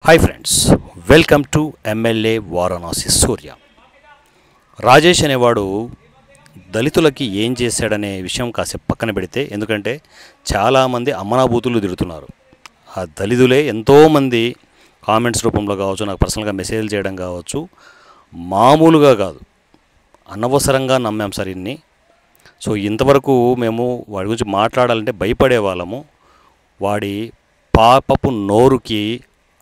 Hi friends, welcome to MLA Varanasi Surya. Rajesh అనేవాడు దళితులకి ఏం చేశాడనే విషయం కాసేపు పక్కన పెడితే, ఎందుకంటే చాలామంది అమ్మనాబూతులు తిడుతున్నారు. ఆ దళితులే ఎంతోమంది కామెంట్స్ రూపంలో కావచ్చు, నాకు పర్సనల్గా మెసేజ్లు చేయడం కావచ్చు, మామూలుగా కాదు అనవసరంగా నమ్మాం సార్ ఇన్ని. సో ఇంతవరకు మేము వాడి గురించి మాట్లాడాలంటే భయపడే వాళ్ళము. వాడి పాపపు నోరుకి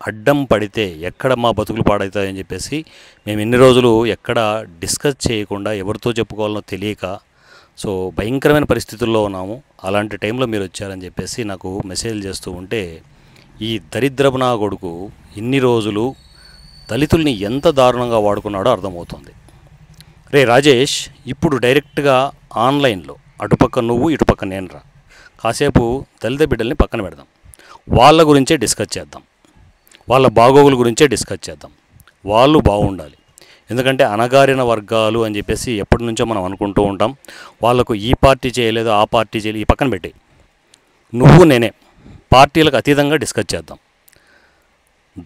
అడ్డం పడితే ఎక్కడ మా బతుకులు పాడవుతాయని చెప్పేసి మేము ఎన్ని రోజులు ఎక్కడ డిస్కస్ చేయకుండా ఎవరితో చెప్పుకోవాలనో తెలియక సో భయంకరమైన పరిస్థితుల్లో ఉన్నాము. అలాంటి టైంలో మీరు వచ్చారని చెప్పేసి నాకు మెసేజ్లు చేస్తూ ఉంటే, ఈ దరిద్రపు నా కొడుకు ఇన్ని రోజులు దళితుల్ని ఎంత దారుణంగా వాడుకున్నాడో అర్థమవుతుంది. రే రాజేష్, ఇప్పుడు డైరెక్ట్గా ఆన్లైన్లో అటుపక్క నువ్వు ఇటుపక్క నేను రా, కాసేపు దళిత బిడ్డల్ని పక్కన పెడదాం, వాళ్ళ గురించే డిస్కస్ చేద్దాం, వాళ్ళ బాగోగుల గురించే డిస్కస్ చేద్దాం. వాళ్ళు బాగుండాలి. ఎందుకంటే అణగారిన వర్గాలు అని చెప్పేసి ఎప్పటి నుంచో మనం అనుకుంటూ ఉంటాం. వాళ్ళకు ఈ పార్టీ చేయలేదు, ఆ పార్టీ చేయలేదు, ఈ పక్కన పెట్టి నువ్వు నేనే పార్టీలకు అతీతంగా డిస్కస్ చేద్దాం.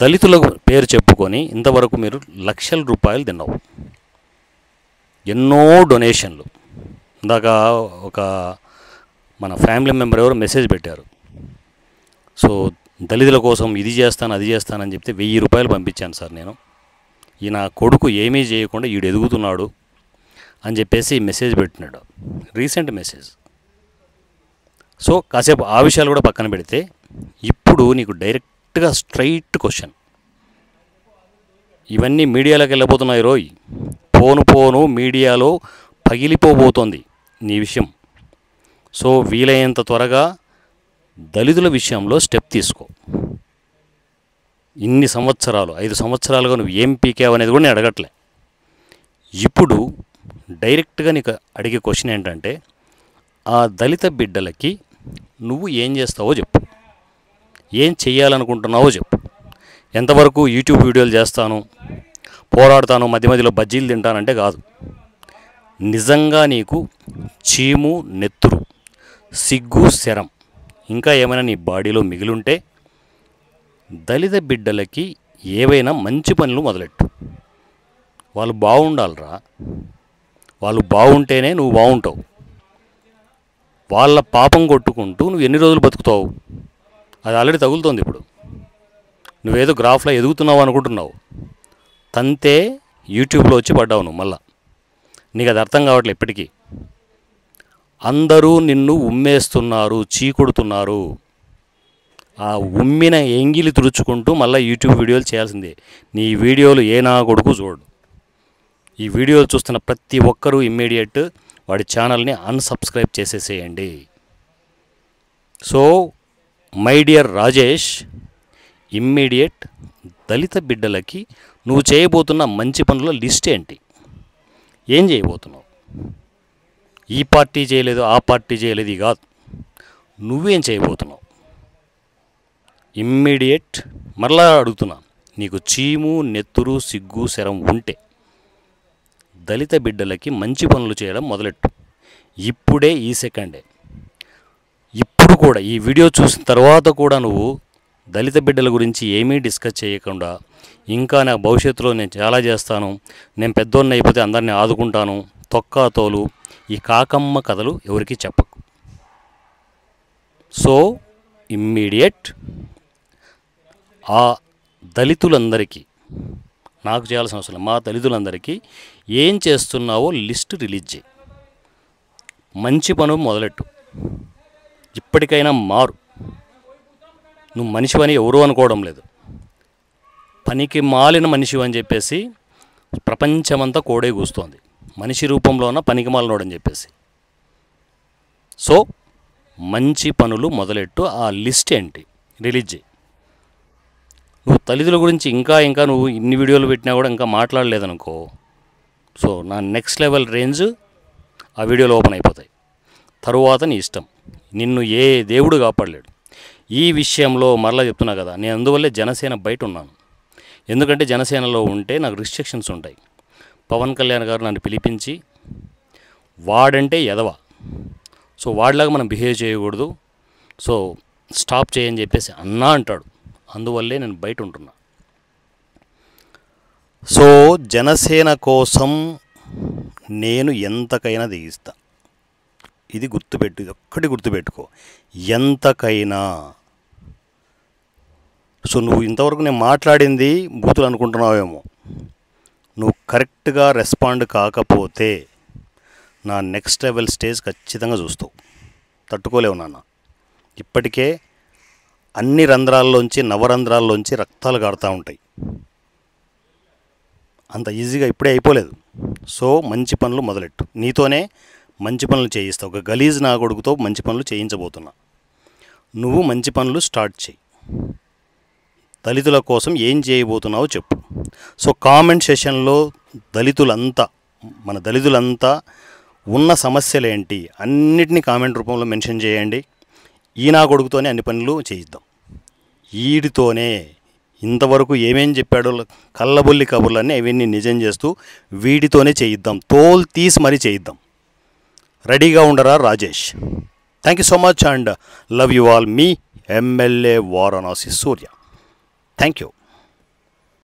దళితుల పేరు చెప్పుకొని ఇంతవరకు మీరు లక్షల రూపాయలు తిన్నావు, ఎన్నో డొనేషన్లు. ఇందాక ఒక మన ఫ్యామిలీ మెంబర్ ఎవరు మెసేజ్ పెట్టారు, సో దళితుల కోసం ఇది చేస్తాను అది చేస్తానని చెప్తే 1000 రూపాయలు పంపించాను సార్ నేను. ఈయన కొడుకు ఏమీ చేయకుండా ఈడు ఎదుగుతున్నాడు అని చెప్పేసి మెసేజ్ పెట్టినాడు, రీసెంట్ మెసేజ్. సో కాసేపు ఆ విషయాలు కూడా పక్కన పెడితే, ఇప్పుడు నీకు డైరెక్ట్గా స్ట్రైట్ క్వశ్చన్. ఇవన్నీ మీడియాలోకి వెళ్ళిపోతున్నాయి రోయ్, పోను మీడియాలో పగిలిపోబోతోంది నీ విషయం. సో వీలైనంత త్వరగా దళితుల విషయంలో స్టెప్ తీసుకో. ఇన్ని సంవత్సరాలు 5 సంవత్సరాలుగా నువ్వు ఏం పీకావు అనేది కూడా నేను అడగట్లే. ఇప్పుడు డైరెక్ట్గా నీకు అడిగే క్వశ్చన్ ఏంటంటే, ఆ దళిత బిడ్డలకి నువ్వు ఏం చేస్తావో చెప్పు, ఏం చెయ్యాలనుకుంటున్నావో చెప్పు. ఎంతవరకు యూట్యూబ్ వీడియోలు చేస్తాను, పోరాడతాను, మధ్య మధ్యలో బజ్జీలు తింటానంటే కాదు. నిజంగా నీకు చీము, నెత్తురు, సిగ్గు, శరం ఇంకా ఏమైనా నీ బాడీలో మిగిలుంటే దళిత బిడ్డలకి ఏవైనా మంచి పనులు మొదలెట్టు. వాళ్ళు బాగుండాలిరా, వాళ్ళు బాగుంటేనే నువ్వు బాగుంటావు. వాళ్ళ పాపం కొట్టుకుంటూ నువ్వు ఎన్ని రోజులు బతుకుతావు? అది ఆల్రెడీ తగులుతోంది. ఇప్పుడు నువ్వేదో గ్రాఫ్లో ఎదుగుతున్నావు అనుకుంటున్నావు, తంతే యూట్యూబ్లో వచ్చి పడ్డావు నువ్వు. మళ్ళా నీకు అది అర్థం కావట్లేదు ఇప్పటికీ. అందరూ నిన్ను ఉమ్మేస్తున్నారు, చీకొడుతున్నారు. ఆ ఉమ్మిన ఎంగిలి తుడుచుకుంటూ మళ్ళీ యూట్యూబ్ వీడియోలు చేయాల్సిందే. నీ వీడియోలు ఏ నా కొడుకు చూడు. ఈ వీడియోలు చూస్తున్న ప్రతి ఒక్కరూ ఇమ్మీడియట్ వాడి ఛానల్ని అన్సబ్స్క్రైబ్ చేసేసేయండి. So my dear Rajesh, immediate దళిత బిడ్డలకి నువ్వు చేయబోతున్న మంచి పనుల లిస్ట్ ఏంటి? ఏం చేయబోతున్నావు? ఈ పార్టీ చేయలేదు, ఆ పార్టీ చేయలేదు, ఇది కాదు, నువ్వేం చేయబోతున్నావు? ఇమ్మీడియట్ మరలా అడుగుతున్నా, నీకు చీము, నెత్తురు, సిగ్గు, శరం ఉంటే దళిత బిడ్డలకి మంచి పనులు చేయడం మొదలెట్టు. ఇప్పుడే, ఈ సెకండే. ఇప్పుడు కూడా ఈ వీడియో చూసిన తర్వాత కూడా నువ్వు దళిత బిడ్డల గురించి ఏమీ డిస్కస్ చేయకుండా, ఇంకా నా భవిష్యత్తులో నేను చాలా చేస్తాను, నేను పెద్దోన్ని అయిపోతే అందరినీ ఆదుకుంటాను, తొక్కా తోలు, ఈ కాకమ్మ కథలు ఎవరికి చెప్పకు. సో ఇమ్మీడియట్ ఆ దళితులందరికీ, నాకు చేయాల్సిన అవసరం, మా దళితులందరికీ ఏం చేస్తున్నావో లిస్ట్ రిలీజ్ చేయి. మంచి పను మొదలెట్టు. ఇప్పటికైనా మారు. నువ్వు మనిషివని ఎవరూ అనుకోవడం లేదు, పనికి మాలిన మనిషి అని చెప్పేసి ప్రపంచమంతా కోడే కూస్తోంది. మనిషి రూపంలో ఉన్న పనికి మాలినోడని చెప్పేసి. సో మంచి పనులు మొదలెట్టు. ఆ లిస్ట్ ఏంటి రిలీజ్ చేయి. నువ్వు దళితుల గురించి ఇంకా నువ్వు ఇన్ని వీడియోలు పెట్టినా కూడా ఇంకా మాట్లాడలేదనుకో, సో నా నెక్స్ట్ లెవెల్ రేంజ్ ఆ వీడియోలో ఓపెన్ అయిపోతాయి. తరువాత నీ ఇష్టం. నిన్ను ఏ దేవుడు కాపాడలేడు. ఈ విషయంలో మరలా చెప్తున్నా కదా, నేను అందువల్లే జనసేన బయట ఉన్నాను. ఎందుకంటే జనసేనలో ఉంటే నాకు రిస్ట్రిక్షన్స్ ఉంటాయి. పవన్ కళ్యాణ్ గారు నన్ను పిలిపించి, వాడంటే ఎదవ, సో వాడిలాగా మనం బిహేవ్ చేయకూడదు, సో స్టాప్ చేయని చెప్పేసి అన్నా అంటాడు. అందువల్లే నేను బయట ఉంటున్నా. సో జనసేన కోసం నేను ఎంతకైనా దిగిస్తా. ఇది గుర్తుపెట్టు, ఇది ఒక్కటి గుర్తుపెట్టుకో, ఎంతకైనా. సో నువ్వు ఇంతవరకు నేను మాట్లాడింది బూతులు అనుకుంటున్నావేమో. నువ్వు కరెక్ట్గా రెస్పాండ్ కాకపోతే నా నెక్స్ట్ లెవెల్ స్టేజ్ ఖచ్చితంగా చూస్తావు. తట్టుకోలేవు నాన్న. ఇప్పటికే అన్ని రంధ్రాల్లోంచి, నవరంధ్రాల్లోంచి రక్తాలు కారుతూ ఉంటాయి. అంత ఈజీగా ఇప్పుడే అయిపోలేదు. సో మంచి పనులు మొదలెట్టు. నీతోనే మంచి పనులు చేయిస్తావు. ఒక గలీజ్ నా కొడుకుతో మంచి పనులు చేయించబోతున్నా. నువ్వు మంచి పనులు స్టార్ట్ చేయి. దళితుల కోసం ఏం చేయబోతున్నావో చెప్పు. సో కామెంట్ సెషన్లో మన దళితులంతా ఉన్న సమస్యలేంటి అన్నిటినీ కామెంట్ రూపంలో మెన్షన్ చేయండి. ఈ నా కొడుకుతోనే అన్ని పనులు చేయిద్దాం. వీడితోనే ఇంతవరకు ఏమేం చెప్పాడో కళ్ళబొల్లి కబుర్లన్నీ అవన్నీ నిజం చేస్తూ వీడితోనే చేయిద్దాం. తోలు తీసి మరీ చేయిద్దాం. రెడీగా ఉండరా Rajesh. Thank you so much and love you all. Me MLA Varanasi Surya. Thank you.